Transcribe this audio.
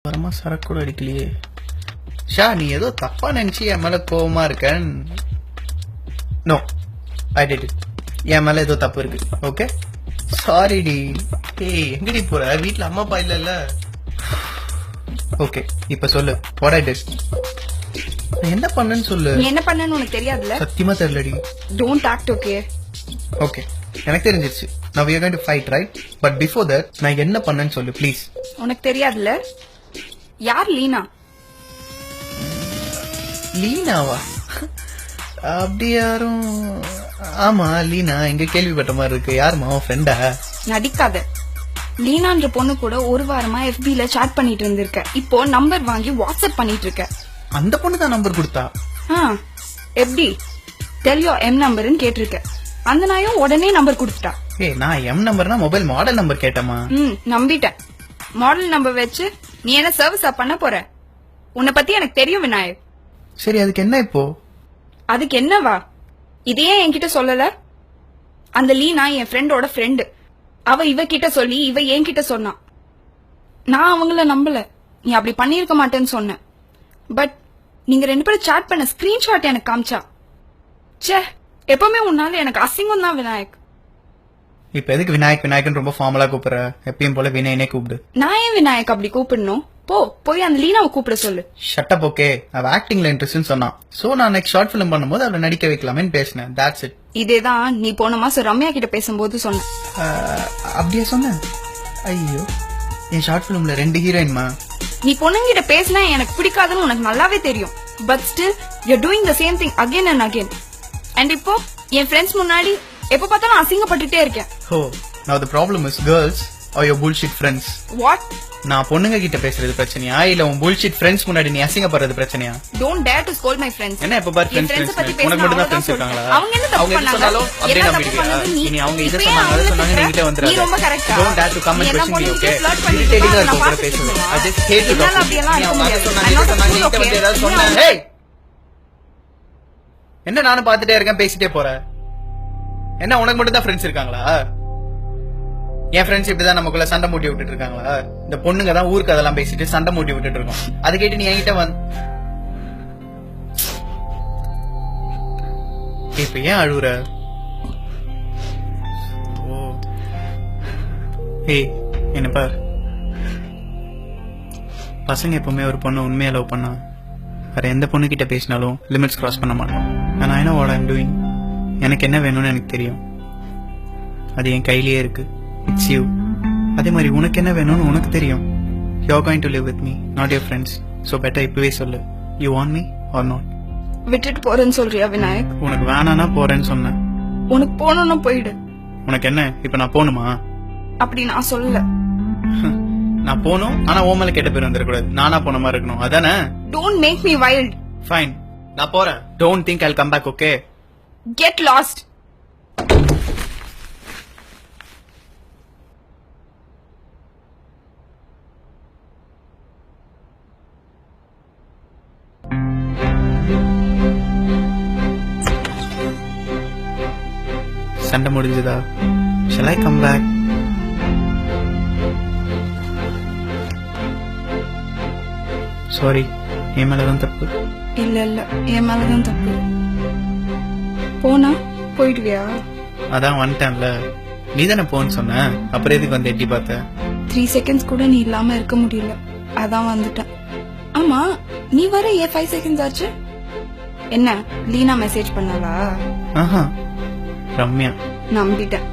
வரமா சரக்கு கூட அடிக்கலையே. ஷா, நீ ஏதோ தப்பா நினைச்சு என் மேல கோவமா இருக்க. No, I did it. என் மேல ஏதோ தப்பு இருக்கு. ஓகே, சாரி டி. ஏய், எங்கடி போற? வீட்ல அம்மா அப்பா இல்ல. ஓகே, இப்ப சொல்லு. What I did? என்ன பண்ணேன்னு சொல்லு. நீ என்ன பண்ணேன்னு உனக்கு தெரியாதுல? சத்தியமா தெரியலடி. Don't act. ஓகே ஓகே, எனக்கு தெரிஞ்சிருச்சு. now we are going to fight, right? but before that நான் என்ன பண்ணேன்னு சொல்லு ப்ளீஸ். உனக்கு தெரியாதுல? யார் லீனா? லீனாவா? அப்படி யாரும்? ஆமா, லீனா எங்க கேள்விப்பட்ட மாதிரி இருக்கு. யாருமா உன் ஃப்ரெண்டா? நடிக்காத. லீனான்ற பொண்ணு கூட ஒரு வாரமா FB-ல சாட் பண்ணிட்டு இருந்திருக்க. இப்போ நம்பர் வாங்கி வாட்ஸ்அப் பண்ணிட்டு இருக்க. அந்த பொண்ணு தான் நம்பர் கொடுத்தா? எப்படி? டெல் யோர் M நம்பர்னு கேட்டிருக்க. அந்த நாயும் உடனே நம்பர் கொடுத்துட்டா. ஏய், நான் M நம்பர்னா மொபைல் மாடல் நம்பர் கேட்டமா? நம்பிட்டேன். மாடல் நம்பர் வச்சு நீ என்ன சர்வீஸா பண்ண போற? உன்னை பத்தி எனக்கு தெரியும் விநாயக். சரி, அதுக்கு என்ன இப்போ? அதுக்கு என்னவா? இதையே என்கிட்ட சொல்லல? அந்த லீனா என் ஃப்ரெண்டோட ஃப்ரெண்டு. அவ இவ கிட்ட சொல்லி இவ என்கிட்ட சொன்னான். நான் அவங்கள நம்பல. நீ அப்படி பண்ணிருக்க மாட்டேன்னு சொன்னேன். பட் நீங்க 2 பேரும் சாட் பண்ண ஸ்கிரீன்ஷாட் எனக்கு காமிச்சா. ச்சே, எப்பவுமே உன்னால எனக்கு அசிங்கம் தான் விநாயக். இப்ப எதுக்கு விநாயக் விநாயக்னு ரொம்ப ஃபார்மலா கூப்பிடுற? எப்பயும் போல வினயனே கூப்பிடு. நான் ஏன் விநாயக் அப்படி கூப்பிடணும்? போய் அந்த லீனாவை கூப்பிட சொல்லு. Shut up. ஓகே, அவ ஆக்டிங்ல இன்ட்ரெஸ்ட்னு சொன்னான். சோ நான் நெக்ஸ்ட் ஷார்ட் ஃபிலிம் பண்ணும்போது அவளை நடிக்க வைக்கலாமேன்னு பேசினேன். That's it. இதேதான் நீ போன மாசம் ரம்யா கிட்ட பேசும்போது சொன்ன. அப்படியே சொன்ன? ஐயோ, என் ஷார்ட் ஃபிலிம்ல 2 ஹீரோயின்மா. நீ பொண்ணுங்கிட்ட பேசினா எனக்கு பிடிக்காதுன்னு உனக்கு நல்லாவே தெரியும். But still you are doing the same thing again and again. And இப்போ என் ஃப்ரெண்ட்ஸ் முன்னாடி எப்ப பார்த்தாலும் அசிங்கப்பட்டுட்டே இருக்கேன். ஓ, now the problem is girls or your bullshit friends. What? நான் பொண்ணுங்க கிட்ட பேசுறது பிரச்சனையா இல்ல உன் bullshit friends முன்னாடி நீ அசிங்கப்படுறது பிரச்சனையா? Don't dare to scold my friends. என்ன எப்ப பார் friends உனக்கு மட்டும் தான் friends இருக்காங்களா? அவங்க என்ன தப்பு பண்ணாங்க? அப்படியே நம்பிடுவியா? நீ அவங்க இத சொன்னாங்க அத சொன்னாங்க நீ கிட்ட வந்துறாத. நீ ரொம்ப கரெக்ட்டா? Don't dare to come and question me, okay? irritating-ஆ இருக்கு உங்க பேசுறது. I just hate to talk. நீ அவங்க அத சொன்னாங்க இத சொன்னாங்க நீ கிட்ட வந்து ஏதாவது சொன்னா. hey, என்ன நானும் பாத்துட்டே இருக்கேன் பேசிட்டே போற? என்ன உனக்கு மட்டும் தான் ஃப்ரெண்ட்ஸ் இருக்காங்களா? என் ஃப்ரெண்ட்ஸ் இப்படிதான் நமக்குள்ள சண்டை மூட்டி விட்டுட்டு இருக்காங்களா? இந்த பொண்ணுங்க தான் ஊருக்கு அதெல்லாம் பேசிட்டு சண்டை மூட்டி விட்டுட்டு இருக்கோம். அது கேட்டு நீ என்கிட்ட இப்ப ஏன் அழுவுற? ஓ, ஏய், என்ன பார், பசங்க எப்பவுமே ஒரு பொண்ணு உண்மையா லவ் பண்ணா வேற எந்த பொண்ணு கிட்ட பேசினாலும் லிமிட்ஸ் கிராஸ் பண்ண மாட்டோம். and I know what I'm doing. எனக்கு என்ன வேணும்னு எனக்கு தெரியும். அது என் கையிலேயே இருக்கு. It's you. அதே மாதிரி உனக்கு என்ன வேணும்னு உனக்கு தெரியும். You're going to live with me, not your friends. So better இப்பவே சொல்லு. You want me or not? விட்டுட்டு போறேன்னு சொல்றியா விநாயக்? உனக்கு வேணானா போறேன்னு சொன்னேன். உனக்கு போகணும்னா போயிடு. உனக்கு என்ன இப்ப நான் போணுமா? அப்படி நான் சொல்லல. நான் போணும், ஆனா ஓ மேல கெட்ட பேர் வந்துடக்கூடாது. நானா போன மாதிரி இருக்கணும், அதானே? Don't make me wild. Fine, நான் போறேன். Don't think I'll come back, okay? Get lost. சண்டை முடிஞ்சதா? Shall I come back? Sorry, என் மேலதான் தப்பு. இல்ல என் மேலதான் தப்பு. போனா போயிடுவியா? அதான் வந்துட்டேன்ல. நீ தானே போன்னு சொன்ன, அப்புறம் எதுக்கு வந்து எட்டி பார்த்த? 3 seconds கூட நீ இல்லாம இருக்க முடியல, அதான் வந்துட்டேன். ஆமா, நீ வர 5 seconds ஆச்சு. என்ன லீனா மெசேஜ் பண்ணாளா? ஆஹா, ரம்யா. நம்பிட்டேன்.